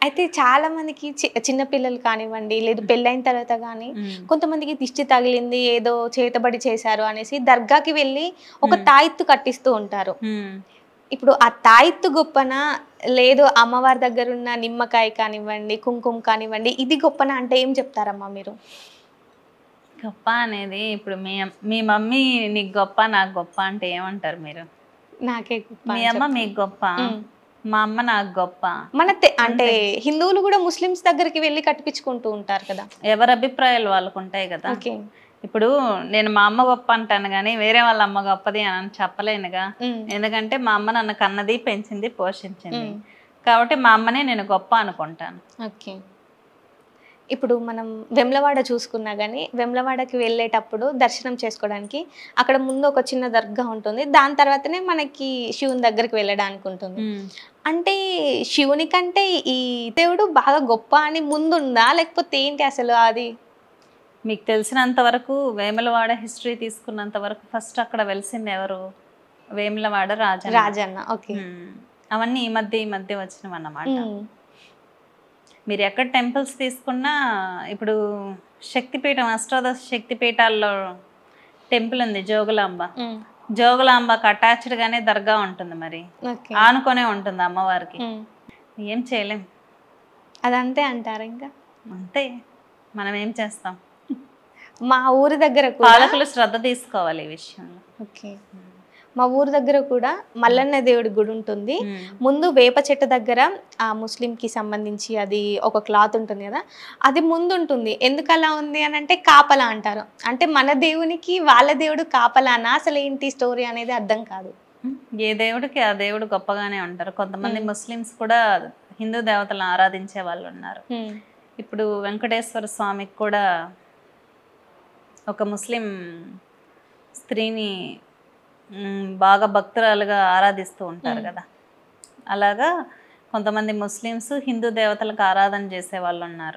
అయితే చాలా మందికి చిన్న పిల్లలు కానివ్వండి, లేదు పెళ్ళైన తర్వాత గానీ, కొంతమందికి దిష్టి తగిలింది, ఏదో చేతబడి చేశారు అనేసి దర్గాకి వెళ్ళి ఒక తాయెత్తు కట్టిస్తూ ఉంటారు. ఇప్పుడు ఆ తాయెత్తు గొప్పనా? లేదు అమ్మవారి దగ్గరున్న నిమ్మకాయ కానివ్వండి, కుంకుమ కానివ్వండి, ఇది గొప్పనా అంటే ఏం చెప్తారమ్మా మీరు? గొప్ప అనేది ఇప్పుడు మీ మమ్మీ నీకు గొప్ప, నాకు గొప్ప అంటే ఏమంటారు మీరు? నాకే గొప్ప మీ అని అమ్మ మీకు గొప్ప, మా అమ్మ నాకు గొప్ప. అంటే హిందువులు కూడా ముస్లిమ్స్ దగ్గరికి వెళ్ళి కట్టించుకుంటూ ఉంటారు కదా. ఎవరి అభిప్రాయాలు వాళ్ళకు ఉంటాయి కదా. ఓకే. ఇప్పుడు నేను మా అమ్మ గొప్ప అంటాను కానీ వేరే వాళ్ళ అమ్మ గొప్పది అని చెప్పలేనుగా. ఎందుకంటే మా అమ్మ నన్ను కన్నది, పెంచింది, పోషించింది. కాబట్టి మా అమ్మనే నేను గొప్ప అనుకుంటాను. ఓకే. ఇప్పుడు మనం వెమ్లవాడ చూసుకున్నా కానీ వెమ్లవాడకి వెళ్ళేటప్పుడు దర్శనం చేసుకోవడానికి అక్కడ ముందు ఒక చిన్న దర్గా ఉంటుంది. దాని తర్వాతనే మనకి శివుని దగ్గరికి వెళ్ళడానికి ఉంటుంది. అంటే శివుని కంటే ఈ దేవుడు బాగా గొప్ప అని ముందుందా, లేకపోతే ఏంటి అసలు అది? మీకు తెలిసినంత వరకు వేములవాడ హిస్టరీ తీసుకున్నంత వరకు ఫస్ట్ అక్కడ వెలిసింది ఎవరు? వేములవాడ రాజన్న. ఓకే. అవన్నీ ఈ మధ్య వచ్చినవి అన్నమాట. మీరు ఎక్కడ టెంపుల్స్ తీసుకున్నా ఇప్పుడు శక్తిపీఠం, అష్టాదశ శక్తిపీఠాల్లో టెంపుల్ ఉంది జోగులాంబ. జోగులాంబకు అటాచ్డ్ గానే దర్గా ఉంటుంది, మరి ఆనుకొనే ఉంటుంది అమ్మవారికి. ఏం చేయలేం, అదంతే అంటారు. ఇంకా అంతే, మనం ఏం చేస్తాం. మా ఊరి దగ్గర పాలకులు శ్రద్ధ తీసుకోవాలి ఈ విషయంలో. ఓకే. మా ఊరు దగ్గర కూడా మల్లన్న దేవుడి గుడి ఉంటుంది. ముందు వేప చెట్టు దగ్గర ఆ ముస్లింకి సంబంధించి అది ఒక క్లాత్ ఉంటుంది కదా, అది ముందు ఉంటుంది. ఎందుకు అలా ఉంది అని అంటే కాపలా అంటారు. అంటే మన దేవునికి వాళ్ళ దేవుడు కాపలానా, అసలు ఏంటి స్టోరీ అనేది అర్థం కాదు. ఏ దేవుడికి ఆ దేవుడు గొప్పగానే ఉంటారు. కొంతమంది ముస్లిమ్స్ కూడా హిందూ దేవతలను ఆరాధించే వాళ్ళు ఉన్నారు. ఇప్పుడు వెంకటేశ్వర స్వామికి కూడా ఒక ముస్లిం స్త్రీని బాగా భక్తురాలుగా ఆరాధిస్తూ ఉంటారు కదా. అలాగా కొంతమంది ముస్లిమ్స్ హిందూ దేవతలకు ఆరాధన చేసే వాళ్ళు ఉన్నారు.